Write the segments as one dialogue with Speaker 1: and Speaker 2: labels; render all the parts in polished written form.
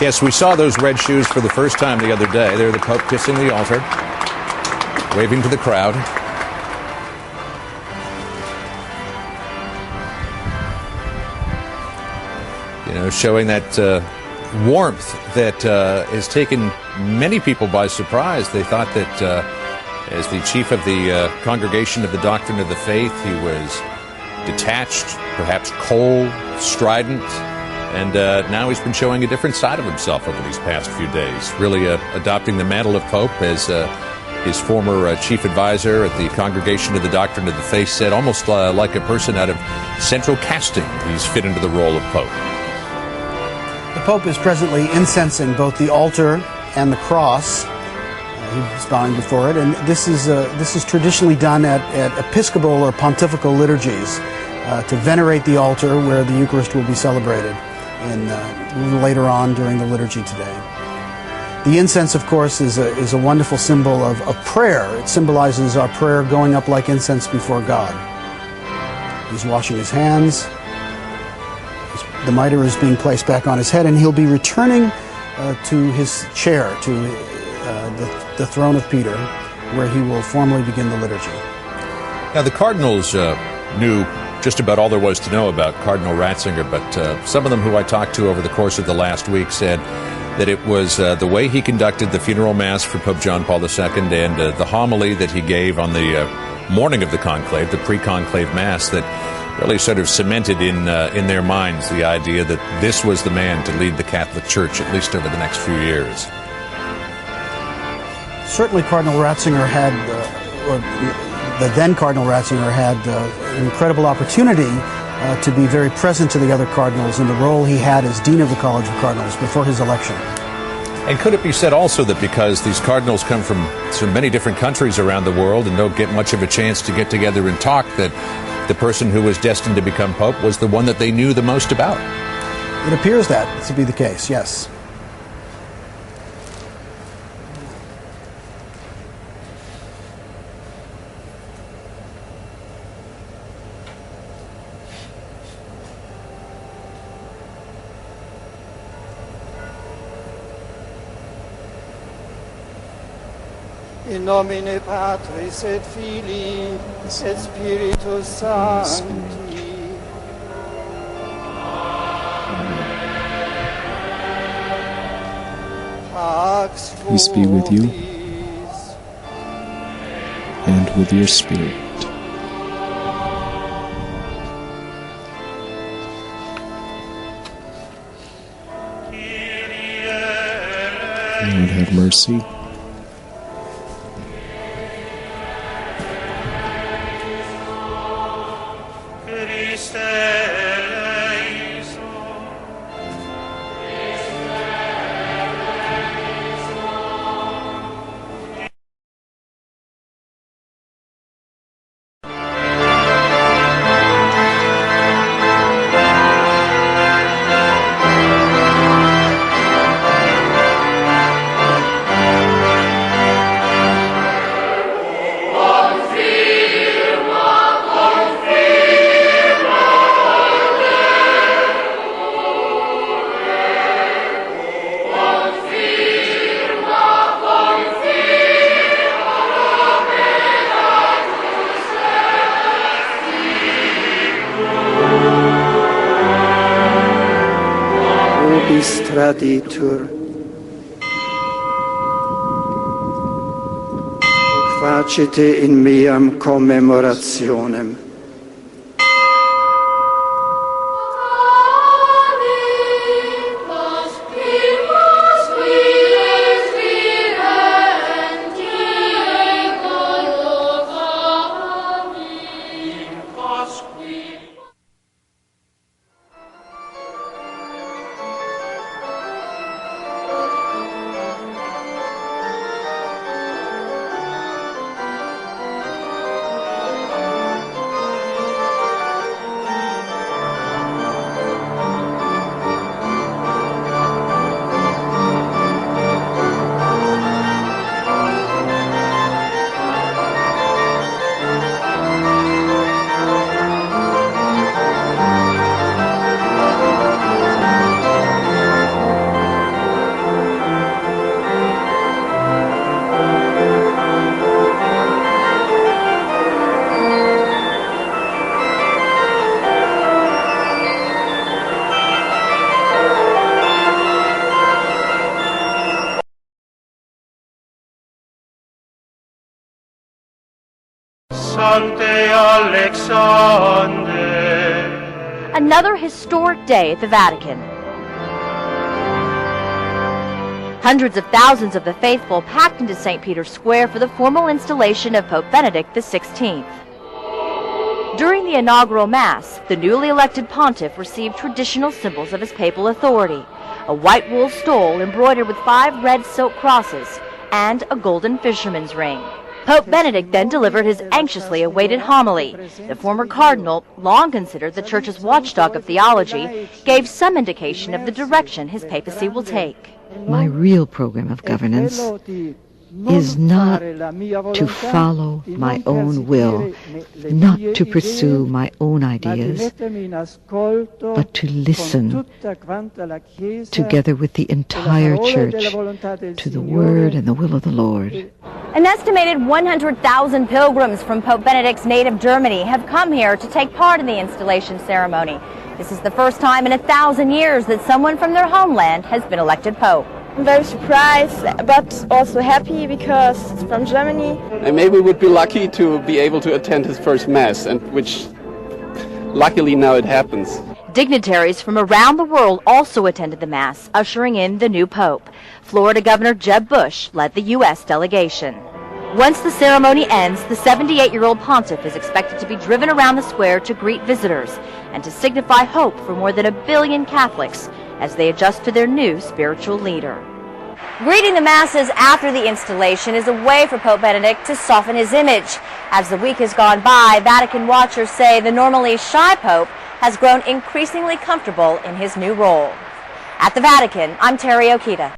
Speaker 1: Yes, we saw those red shoes for the first time the other day. They're the Pope kissing the altar, waving to the crowd. You know, showing that warmth that has taken many people by surprise. They thought that as the chief of the Congregation of the Doctrine of the Faith, he was detached, perhaps cold, strident, and now he's been showing a different side of himself over these past few days, really adopting the mantle of Pope, as his former chief advisor at the Congregation of the Doctrine of the Faith said, almost like a person out of central casting. He's fit into the role of Pope.
Speaker 2: The Pope is presently incensing both the altar and the cross. He's bowing before it, and this is traditionally done at episcopal or pontifical liturgies to venerate the altar where the Eucharist will be celebrated later on during the liturgy today. The incense, of course, is a wonderful symbol of prayer. It symbolizes our prayer going up like incense before God. He's washing his hands. The mitre is being placed back on his head, and he'll be returning to his chair, to the throne of Peter, where he will formally begin the liturgy.
Speaker 1: Now, the cardinals knew just about all there was to know about Cardinal Ratzinger, but some of them who I talked to over the course of the last week said that it was the way he conducted the funeral mass for Pope John Paul II and the homily that he gave on the morning of the conclave, the pre-conclave mass, that really sort of cemented in their minds the idea that this was the man to lead the Catholic Church, at least over the next few years.
Speaker 2: Certainly Cardinal Ratzinger had, or the then Cardinal Ratzinger had an incredible opportunity to be very present to the other cardinals in the role he had as Dean of the College of Cardinals before his election.
Speaker 1: And could it be said also that because these cardinals come from so many different countries around the world and don't get much of a chance to get together and talk, that the person who was destined to become Pope was the one that they knew the most about?
Speaker 2: It appears that to be the case, yes.
Speaker 3: In nomine Patris et Filii et Spiritus Sancti.
Speaker 4: Peace be with you and with your spirit. Lord, have mercy.
Speaker 3: Traditur, facite in meam commemorationem.
Speaker 5: Another historic day at the Vatican. Hundreds of thousands of the faithful packed into St. Peter's Square for the formal installation of Pope Benedict XVI. During the inaugural Mass, the newly elected pontiff received traditional symbols of his papal authority: a white wool stole embroidered with 5 red silk crosses and a golden fisherman's ring. Pope Benedict then delivered his anxiously awaited homily. The former cardinal, long considered the Church's watchdog of theology, gave some indication of the direction his papacy will take.
Speaker 6: My real program of governance is not to follow my own will, not to pursue my own ideas, but to listen together with the entire Church to the word and the will of the Lord.
Speaker 5: An estimated 100,000 pilgrims from Pope Benedict's native Germany have come here to take part in the installation ceremony. This is the first time in 1,000 years that someone from their homeland has been elected Pope.
Speaker 7: I'm very surprised, but also happy because it's from Germany.
Speaker 8: And maybe we would be lucky to be able to attend his first Mass, and which luckily now it happens.
Speaker 5: Dignitaries from around the world also attended the Mass, ushering in the new Pope. Florida Governor Jeb Bush led the U.S. delegation. Once the ceremony ends, the 78-year-old pontiff is expected to be driven around the square to greet visitors and to signify hope for more than 1 billion Catholics as they adjust to their new spiritual leader. Greeting the masses after the installation is a way for Pope Benedict to soften his image. As the week has gone by, Vatican watchers say the normally shy Pope has grown increasingly comfortable in his new role. At the Vatican, I'm Terry Okita.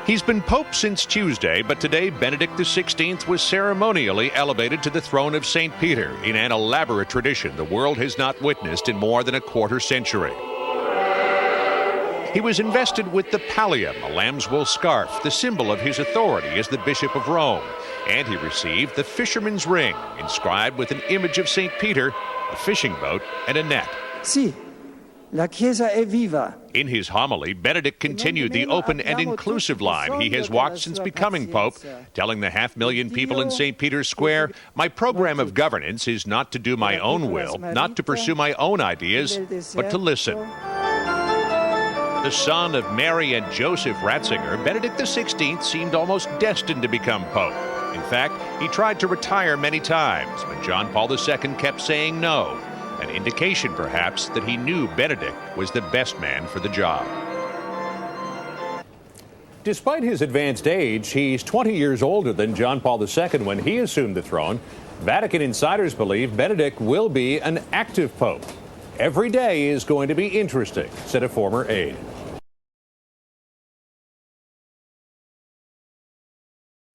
Speaker 1: He's been Pope since Tuesday, but today Benedict XVI was ceremonially elevated to the throne of St. Peter in an elaborate tradition the world has not witnessed in more than a quarter century. He was invested with the pallium, a lamb's wool scarf, the symbol of his authority as the Bishop of Rome, and he received the fisherman's ring, inscribed with an image of St. Peter, a fishing boat, and a net.
Speaker 3: Sì, la Chiesa è viva.
Speaker 1: In his homily, Benedict continued the open and inclusive line he has walked since becoming Pope, telling the 500,000 people in St. Peter's Square, "My program of governance is not to do my own will, not to pursue my own ideas, but to listen." The son of Mary and Joseph Ratzinger, Benedict XVI seemed almost destined to become Pope. In fact, he tried to retire many times, but John Paul II kept saying no. An indication, perhaps, that he knew Benedict was the best man for the job. Despite his advanced age, he's 20 years older than John Paul II when he assumed the throne. Vatican insiders believe Benedict will be an active pope. Every day is going to be interesting, said a former aide.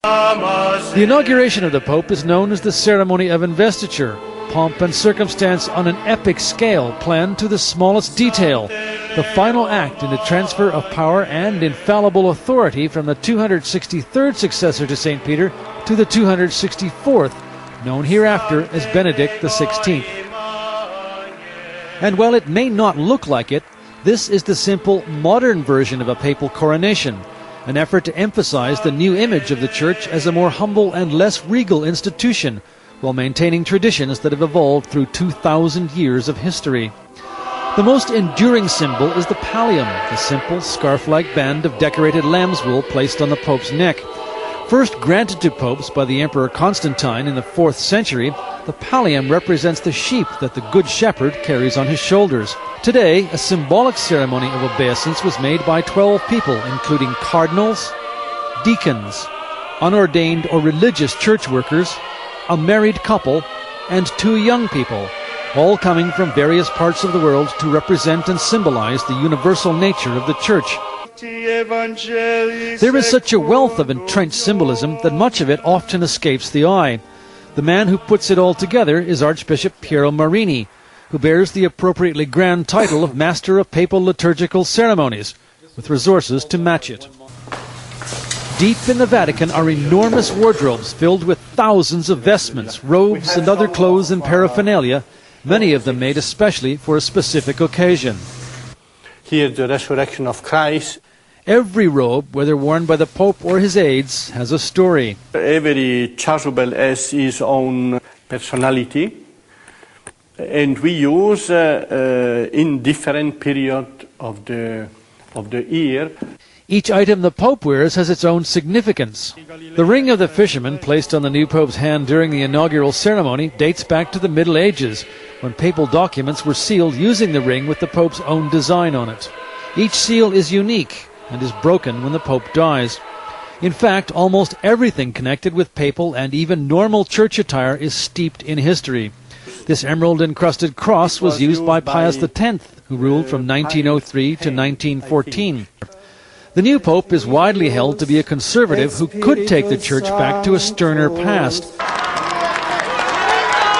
Speaker 9: The inauguration of the Pope is known as the ceremony of investiture. Pomp and circumstance on an epic scale, planned to the smallest detail. The final act in the transfer of power and infallible authority from the 263rd successor to St. Peter to the 264th, known hereafter as Benedict XVI. And while it may not look like it, this is the simple, modern version of a papal coronation, an effort to emphasize the new image of the Church as a more humble and less regal institution, while maintaining traditions that have evolved through 2,000 years of history. The most enduring symbol is the pallium, the simple scarf-like band of decorated lamb's wool placed on the Pope's neck. First granted to popes by the Emperor Constantine in the 4th century, the pallium represents the sheep that the Good Shepherd carries on his shoulders. Today, a symbolic ceremony of obeisance was made by 12 people, including cardinals, deacons, unordained or religious church workers, a married couple, and 2 young people, all coming from various parts of the world to represent and symbolize the universal nature of the Church. There is such a wealth of entrenched symbolism that much of it often escapes the eye. The man who puts it all together is Archbishop Piero Marini, who bears the appropriately grand title of Master of Papal Liturgical Ceremonies, with resources to match it. Deep in the Vatican are enormous wardrobes filled with thousands of vestments, robes, and other clothes and paraphernalia, many of them made especially for a specific occasion.
Speaker 10: Here, the resurrection of Christ.
Speaker 9: Every robe, whether worn by the Pope or his aides, has a story.
Speaker 10: Every chasuble has its own personality, and we use in different period of the year.
Speaker 9: Each item the Pope wears has its own significance. The ring of the fisherman, placed on the new Pope's hand during the inaugural ceremony, dates back to the Middle Ages, when papal documents were sealed using the ring with the Pope's own design on it. Each seal is unique and is broken when the Pope dies. In fact, almost everything connected with papal and even normal church attire is steeped in history. This emerald-encrusted cross was used by Pius X, who ruled from 1903 to 1914. The new Pope is widely held to be a conservative who could take the Church back to a sterner past.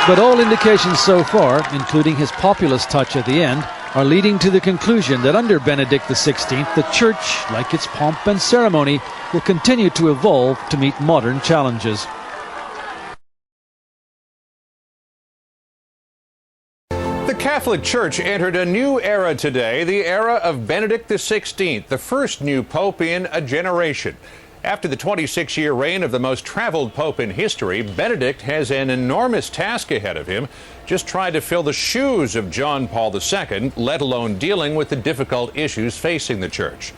Speaker 9: But all indications so far, including his populist touch at the end, are leading to the conclusion that under Benedict XVI, the Church, like its pomp and ceremony, will continue to evolve to meet modern challenges.
Speaker 1: The Catholic Church entered a new era today, the era of Benedict XVI, the first new pope in a generation. After the 26-year reign of the most traveled pope in history, Benedict has an enormous task ahead of him, just trying to fill the shoes of John Paul II, let alone dealing with the difficult issues facing the Church.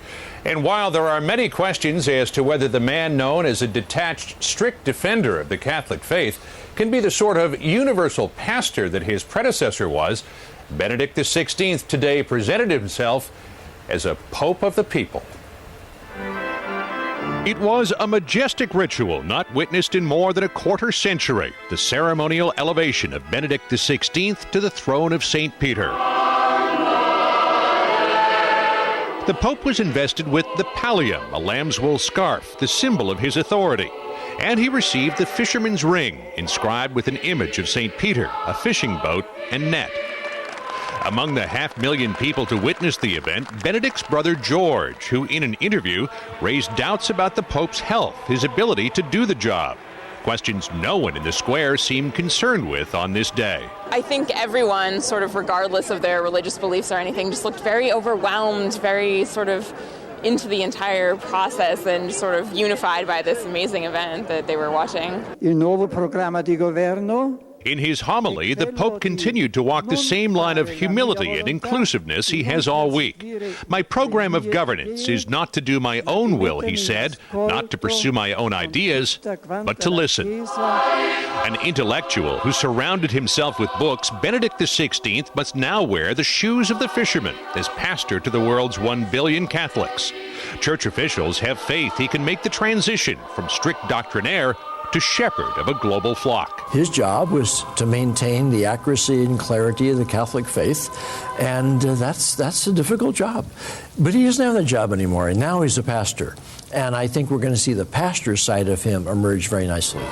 Speaker 1: And while there are many questions as to whether the man known as a detached, strict defender of the Catholic faith can be the sort of universal pastor that his predecessor was, Benedict XVI today presented himself as a pope of the people. It was a majestic ritual not witnessed in more than a quarter century, the ceremonial elevation of Benedict XVI to the throne of St. Peter. The Pope was invested with the pallium, a lamb's wool scarf, the symbol of his authority. And he received the fisherman's ring, inscribed with an image of St. Peter, a fishing boat, and net. Among the 500,000 people to witness the event, Benedict's brother George, who in an interview raised doubts about the Pope's health, his ability to do the job. Questions no one in the square seemed concerned with on this day.
Speaker 11: I think everyone, sort of regardless of their religious beliefs or anything, just looked very overwhelmed, very sort of into the entire process and sort of unified by this amazing event that they were watching.
Speaker 3: Il nuovo programma di governo.
Speaker 1: In his homily, the Pope continued to walk the same line of humility and inclusiveness he has all week. My program of governance is not to do my own will, he said, not to pursue my own ideas, but to listen. An intellectual who surrounded himself with books, Benedict XVI must now wear the shoes of the fisherman as pastor to the world's 1 billion Catholics. Church officials have faith he can make the transition from strict doctrinaire to shepherd of a global flock.
Speaker 12: His job was to maintain the accuracy and clarity of the Catholic faith, and that's a difficult job. But he doesn't have that job anymore, and now he's a pastor. And I think we're going to see the pastor side of him emerge very nicely.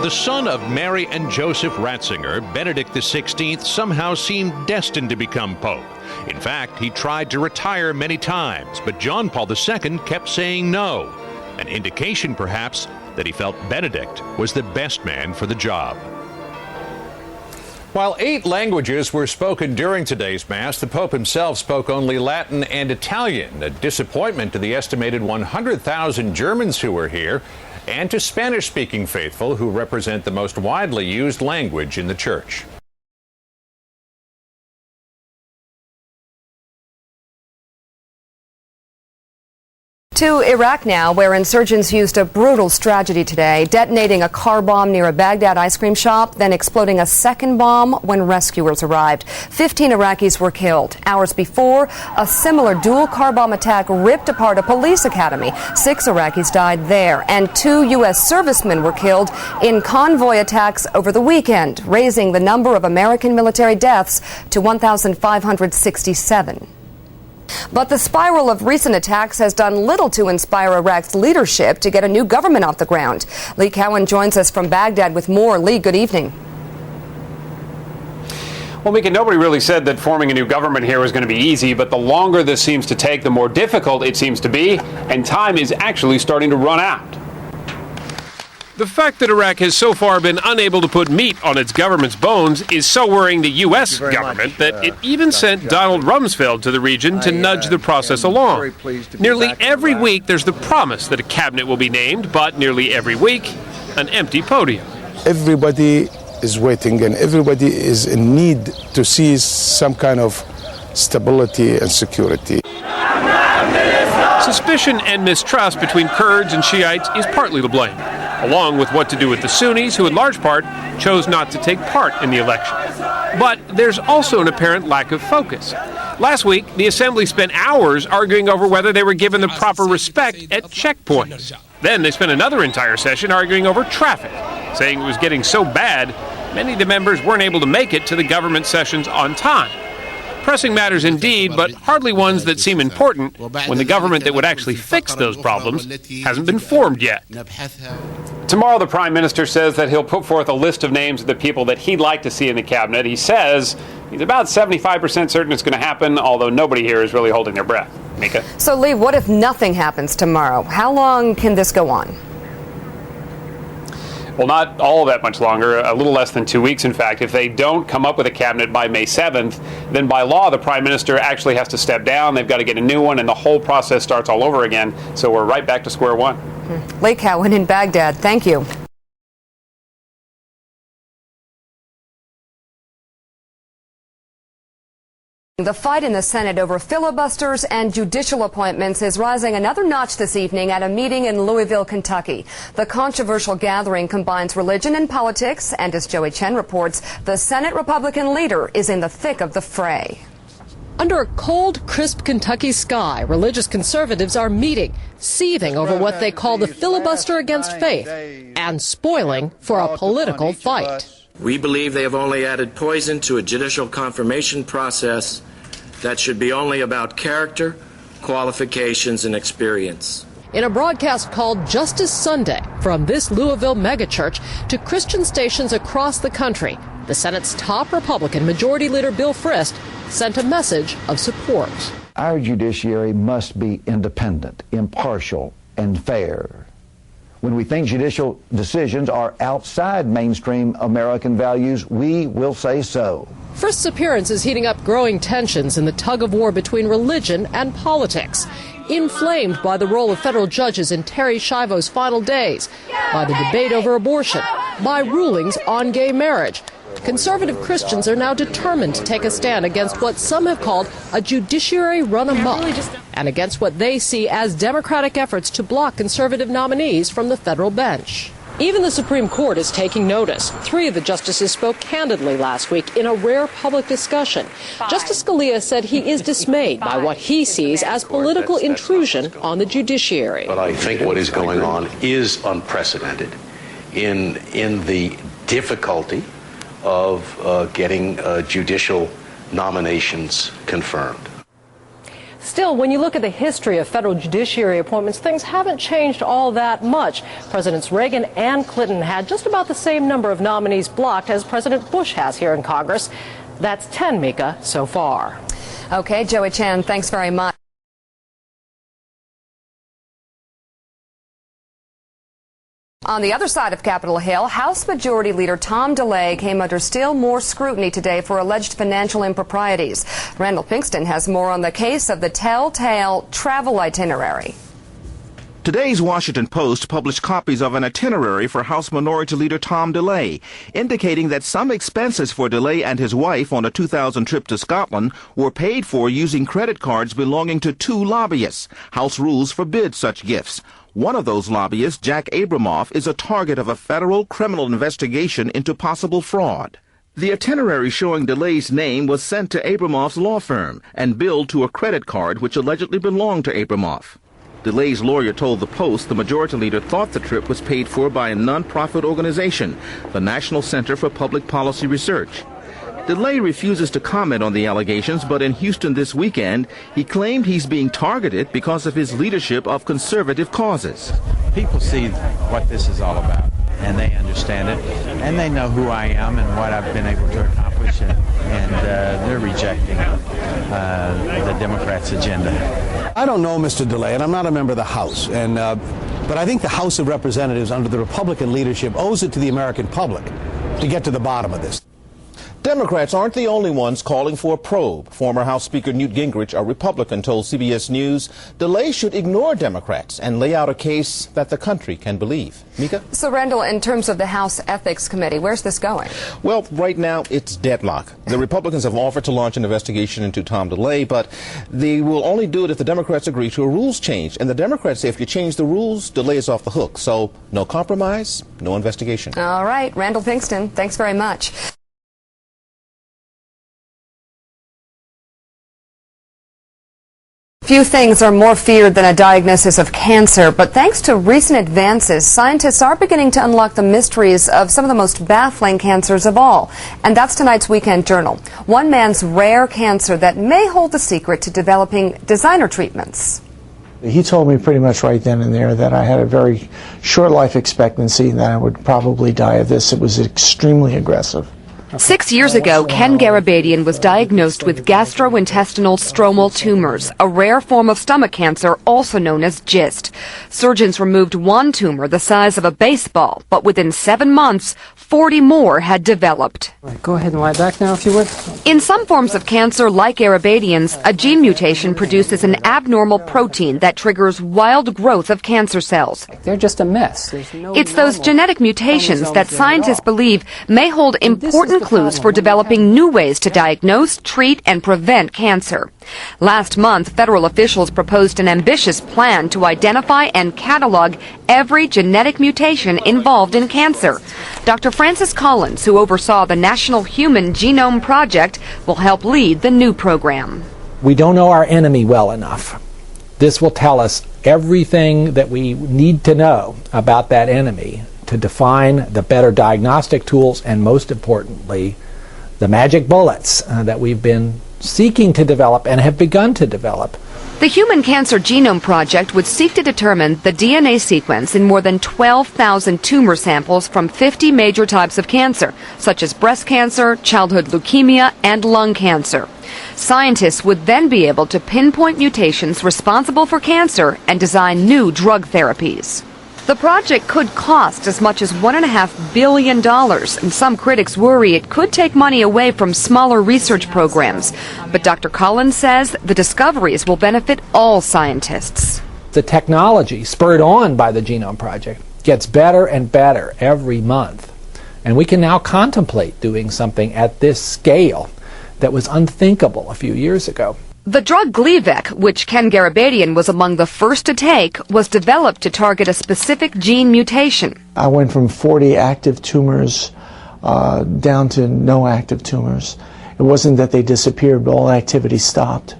Speaker 1: The son of Mary and Joseph Ratzinger, Benedict XVI somehow seemed destined to become pope. In fact, he tried to retire many times, but John Paul II kept saying no. An indication, perhaps, that he felt Benedict was the best man for the job. While 8 languages were spoken during today's Mass, the Pope himself spoke only Latin and Italian, a disappointment to the estimated 100,000 Germans who were here, and to Spanish-speaking faithful who represent the most widely used language in the Church.
Speaker 13: To Iraq now, where insurgents used a brutal strategy today, detonating a car bomb near a Baghdad ice cream shop, then exploding a second bomb when rescuers arrived. 15 Iraqis were killed. Hours before, a similar dual car bomb attack ripped apart a police academy. 6 Iraqis died there, and 2 U.S. servicemen were killed in convoy attacks over the weekend, raising the number of American military deaths to 1,567. But the spiral of recent attacks has done little to inspire Iraq's leadership to get a new government off the ground. Lee Cowan joins us from Baghdad with more. Lee, good evening.
Speaker 14: Well, Mika, nobody really said that forming a new government here was going to be easy, but the longer this seems to take, the more difficult it seems to be, and time is actually starting to run out. The fact that Iraq has so far been unable to put meat on its government's bones is so worrying the U.S. government that it even sent Donald Rumsfeld to the region to nudge the process along. Nearly every week there's the promise that a cabinet will be named, but nearly every week, an empty podium.
Speaker 15: Everybody is waiting and everybody is in need to see some kind of stability and security.
Speaker 14: Suspicion and mistrust between Kurds and Shiites is partly to blame, along with what to do with the Sunnis, who in large part chose not to take part in the election. But there's also an apparent lack of focus. Last week, the Assembly spent hours arguing over whether they were given the proper respect at checkpoints. Then they spent another entire session arguing over traffic, saying it was getting so bad, many of the members weren't able to make it to the government sessions on time. Pressing matters indeed, but hardly ones that seem important when the government that would actually fix those problems hasn't been formed yet. Tomorrow, the Prime Minister says that he'll put forth a list of names of the people that he'd like to see in the cabinet. He says he's about 75% certain it's going to happen, although nobody here is really holding their breath. Mika?
Speaker 13: So, Lee, what if nothing happens tomorrow? How long can this go on?
Speaker 14: Well, not all that much longer, a little less than 2 weeks, in fact. If they don't come up with a cabinet by May 7th, then by law, the Prime Minister actually has to step down. They've got to get a new one, and the whole process starts all over again. So we're right back to square one.
Speaker 13: Lee Cowan in Baghdad, thank you. The fight in the Senate over filibusters and judicial appointments is rising another notch this evening at a meeting in Louisville, Kentucky. The controversial gathering combines religion and politics, and as Joey Chen reports, the Senate Republican leader is in the thick of the fray.
Speaker 16: Under a cold, crisp Kentucky sky, religious conservatives are meeting, seething over what they call the filibuster against faith, and spoiling for a political fight.
Speaker 17: We believe they have only added poison to a judicial confirmation process that should be only about character, qualifications, and experience.
Speaker 16: In a broadcast called Justice Sunday from this Louisville megachurch to Christian stations across the country, the Senate's top Republican Majority Leader Bill Frist sent a message of support.
Speaker 18: Our judiciary must be independent, impartial, and fair. When we think judicial decisions are outside mainstream American values, we will say so.
Speaker 16: Frist's appearance is heating up growing tensions in the tug-of-war between religion and politics, inflamed by the role of federal judges in Terry Schiavo's final days, by the debate over abortion, by rulings on gay marriage. Conservative Christians are now determined to take a stand against what some have called a judiciary run amok, and against what they see as Democratic efforts to block conservative nominees from the federal bench. Even the Supreme Court is taking notice. 3 of the justices spoke candidly last week in a rare public discussion. Justice Scalia said he is dismayed by what he sees as political intrusion on the judiciary.
Speaker 19: But I think what is going on is unprecedented in the difficulty of getting judicial nominations confirmed.
Speaker 16: Still, when you look at the history of federal judiciary appointments, things haven't changed all that much. Presidents Reagan and Clinton had just about the same number of nominees blocked as President Bush has here in Congress. That's 10, Mika, so far.
Speaker 13: Okay, Joey Chan, thanks very much. On the other side of Capitol Hill, House Majority Leader Tom DeLay came under still more scrutiny today for alleged financial improprieties. Randall Pinkston has more on the case of the telltale travel itinerary.
Speaker 20: Today's Washington Post published copies of an itinerary for House Minority Leader Tom DeLay, indicating that some expenses for DeLay and his wife on a 2000 trip to Scotland were paid for using credit cards belonging to 2 lobbyists. House rules forbid such gifts. One of those lobbyists, Jack Abramoff, is a target of a federal criminal investigation into possible fraud. The itinerary showing DeLay's name was sent to Abramoff's law firm and billed to a credit card which allegedly belonged to Abramoff. DeLay's lawyer told the Post the Majority Leader thought the trip was paid for by a non-profit organization, the National Center for Public Policy Research. DeLay refuses to comment on the allegations, but in Houston this weekend, he claimed he's being targeted because of his leadership of conservative causes.
Speaker 21: People see what this is all about, and they understand it, and they know who I am and what I've been able to accomplish, and they're rejecting the Democrats' agenda.
Speaker 22: I don't know Mr. DeLay, and I'm not a member of the House, and
Speaker 2: But I think the House of Representatives under the Republican leadership owes it to the American public to get to the bottom of this.
Speaker 20: Democrats aren't the only ones calling for a probe. Former House Speaker Newt Gingrich, a Republican, told CBS News delay should ignore Democrats and lay out a case that the country can believe. Mika?
Speaker 13: So, Randall, in terms of the House Ethics Committee, where's this going?
Speaker 20: Well, right now it's deadlock. The Republicans have offered to launch an investigation into Tom DeLay, but they will only do it if the Democrats agree to a rules change. And the Democrats say if you change the rules, DeLay is off the hook. So no compromise, no investigation.
Speaker 13: All right, Randall Pinkston, thanks very much. Few things are more feared than a diagnosis of cancer, but thanks to recent advances, scientists are beginning to unlock the mysteries of some of the most baffling cancers of all. And that's tonight's Weekend Journal. One man's rare cancer that may hold the secret to developing designer treatments.
Speaker 22: He told me pretty much right then and there that I had a very short life expectancy and that I would probably die of this. It was extremely aggressive.
Speaker 13: 6 years ago, Ken Garabedian was diagnosed with gastrointestinal stromal tumors, a rare form of stomach cancer also known as GIST. Surgeons removed one tumor the size of a baseball, but within 7 months, 40 more had developed.
Speaker 23: Right, go ahead and lie back now if you would.
Speaker 13: In some forms of cancer, like Garabedian's, a gene mutation produces an abnormal protein that triggers wild growth of cancer cells.
Speaker 23: They're just a mess.
Speaker 13: It's those genetic mutations that scientists believe may hold important clues for developing new ways to diagnose, treat, and prevent cancer. Last month, federal officials proposed an ambitious plan to identify and catalog every genetic mutation involved in cancer. Dr. Francis Collins, who oversaw the National Human Genome Project, will help lead the new program.
Speaker 24: We don't know our enemy well enough. This will tell us everything that we need to know about that enemy to define the better diagnostic tools and, most importantly, the magic bullets that we've been seeking to develop and have begun to develop.
Speaker 13: The Human Cancer Genome Project would seek to determine the DNA sequence in more than 12,000 tumor samples from 50 major types of cancer, such as breast cancer, childhood leukemia, and lung cancer. Scientists would then be able to pinpoint mutations responsible for cancer and design new drug therapies. The project could cost as much as $1.5 billion, and some critics worry it could take money away from smaller research programs. But Dr. Collins says the discoveries will benefit all scientists.
Speaker 24: The technology, spurred on by the Genome Project, gets better and better every month. And we can now contemplate doing something at this scale that was unthinkable a few years ago.
Speaker 13: The drug Gleevec, which Ken Garabedian was among the first to take, was developed to target a specific gene mutation.
Speaker 22: I went from 40 active tumors down to no active tumors. It wasn't that they disappeared, but all activity stopped.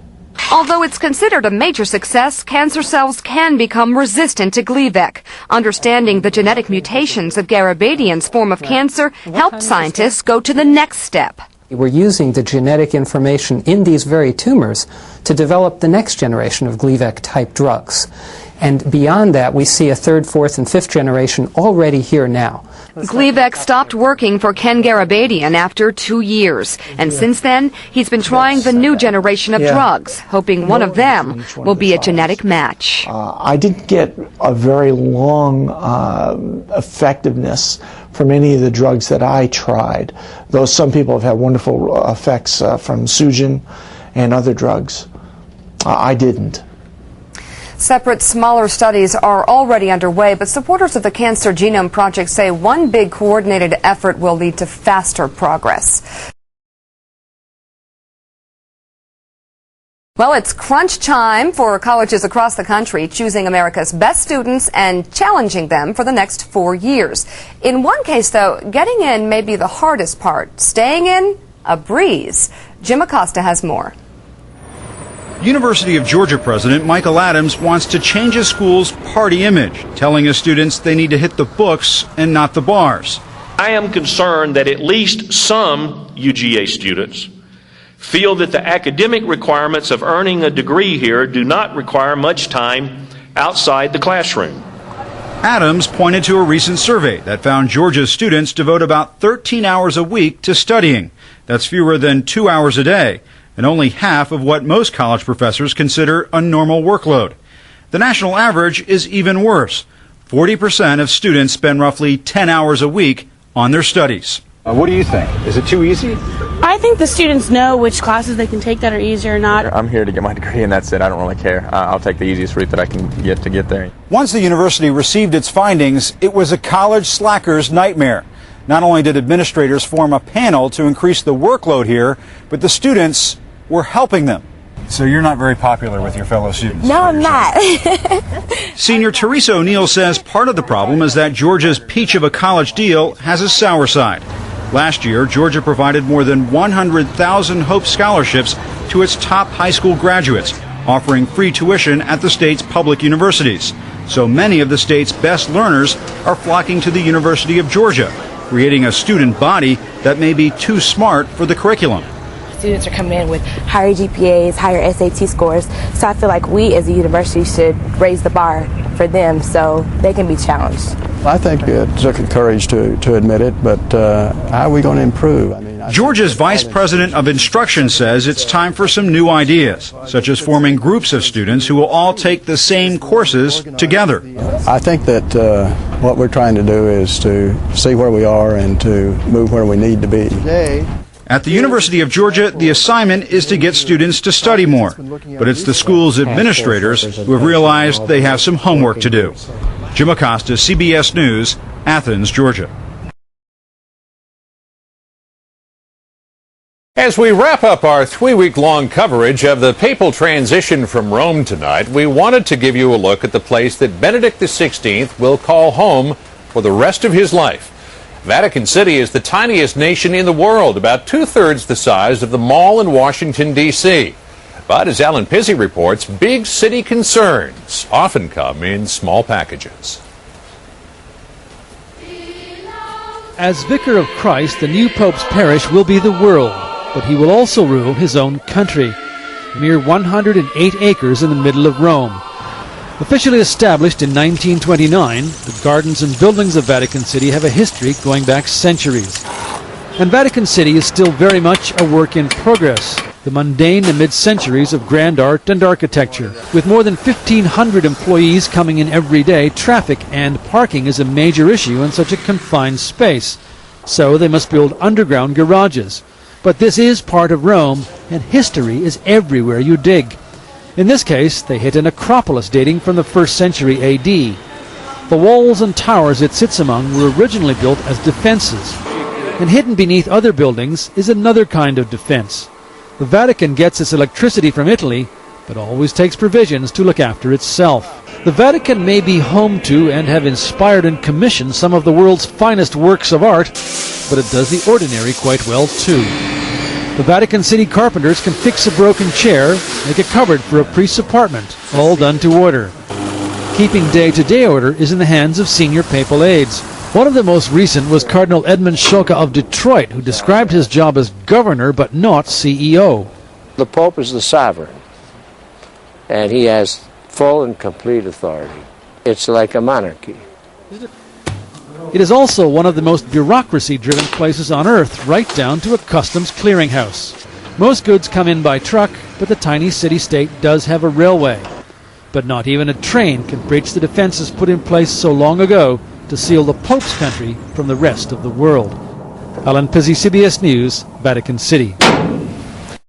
Speaker 13: Although it's considered a major success, cancer cells can become resistant to Gleevec. Understanding the genetic mutations of Garabedian's form of cancer helped scientists go to the next step.
Speaker 23: We're using the genetic information in these very tumors to develop the next generation of Gleevec-type drugs. And beyond that, we see a third, fourth, and fifth generation already here now.
Speaker 13: Gleevec stopped working for Ken Garabedian after 2 years. And since then, he's been trying the new generation of drugs, hoping one of them will be a genetic match.
Speaker 22: I didn't get a very long effectiveness from any of the drugs that I tried, though some people have had wonderful effects from Sugen and other drugs. I didn't.
Speaker 13: Separate, smaller studies are already underway, but supporters of the Cancer Genome Project say one big coordinated effort will lead to faster progress. Well, it's crunch time for colleges across the country, choosing America's best students and challenging them for the next 4 years. In one case, though, getting in may be the hardest part. Staying in, a breeze. Jim Acosta has more.
Speaker 25: University of Georgia President Michael Adams wants to change his school's party image, telling his students they need to hit the books and not the bars.
Speaker 26: I am concerned that at least some UGA students feel that the academic requirements of earning a degree here do not require much time outside the classroom.
Speaker 25: Adams pointed to a recent survey that found Georgia's students devote about 13 hours a week to studying. That's fewer than 2 hours a day, and only half of what most college professors consider a normal workload. The national average is even worse. 40% of students spend roughly 10 hours a week on their studies.
Speaker 4: What do you think? Is it too easy?
Speaker 5: I think the students know which classes they can take that are easier or not.
Speaker 6: I'm here to get my degree, and that's it. I don't really care. I'll take the easiest route that I can get to get there.
Speaker 25: Once the university received its findings, it was a college slacker's nightmare. Not only did administrators form a panel to increase the workload here, but the students were helping them.
Speaker 4: So you're not very popular with your fellow students?
Speaker 5: No, I'm not.
Speaker 25: Senior Teresa O'Neill says part of the problem is that Georgia's peach of a college deal has a sour side. Last year, Georgia provided more than 100,000 Hope scholarships to its top high school graduates, offering free tuition at the state's public universities. So many of the state's best learners are flocking to the University of Georgia, creating a student body that may be too smart for the curriculum.
Speaker 5: Students are coming in with higher GPAs, higher SAT scores, so I feel like we as a university should raise the bar for them so they can be challenged.
Speaker 7: I think it took courage to admit it, but how are we going to improve?
Speaker 25: Georgia's Vice President of Instruction says it's time for some new ideas, such as forming groups of students who will all take the same courses together.
Speaker 7: I think that what we're trying to do is to see where we are and to move where we need to be.
Speaker 25: At the University of Georgia, the assignment is to get students to study more, but it's the school's administrators who have realized they have some homework to do. Jim Acosta, CBS News, Athens, Georgia.
Speaker 1: As we wrap up our 3-week-long coverage of the papal transition from Rome tonight, we wanted to give you a look at the place that Benedict XVI will call home for the rest of his life. Vatican City is the tiniest nation in the world, about 2/3 the size of the mall in Washington, D.C. But as Alan Pizzi reports, big city concerns often come in small packages.
Speaker 9: As Vicar of Christ, the new Pope's parish will be the world, but he will also rule his own country, a mere 108 acres in the middle of Rome. Officially established in 1929, the gardens and buildings of Vatican City have a history going back centuries. And Vatican City is still very much a work in progress, the mundane amid centuries of grand art and architecture. With more than 1,500 employees coming in every day, traffic and parking is a major issue in such a confined space. So they must build underground garages. But this is part of Rome, and history is everywhere you dig. In this case, they hit an acropolis dating from the 1st century A.D. The walls and towers it sits among were originally built as defenses, and hidden beneath other buildings is another kind of defense. The Vatican gets its electricity from Italy, but always takes provisions to look after itself. The Vatican may be home to and have inspired and commissioned some of the world's finest works of art, but it does the ordinary quite well too. The Vatican City carpenters can fix a broken chair, make a cupboard for a priest's apartment, all done to order. Keeping day-to-day order is in the hands of senior papal aides. One of the most recent was Cardinal Edmund Szoka of Detroit, who described his job as governor but not CEO.
Speaker 8: The Pope is the sovereign, and he has full and complete authority. It's like a monarchy.
Speaker 9: It is also one of the most bureaucracy-driven places on earth, right down to a customs clearinghouse. Most goods come in by truck, but the tiny city-state does have a railway. But not even a train can breach the defenses put in place so long ago to seal the Pope's country from the rest of the world. Alan Pizzi, CBS News, Vatican City.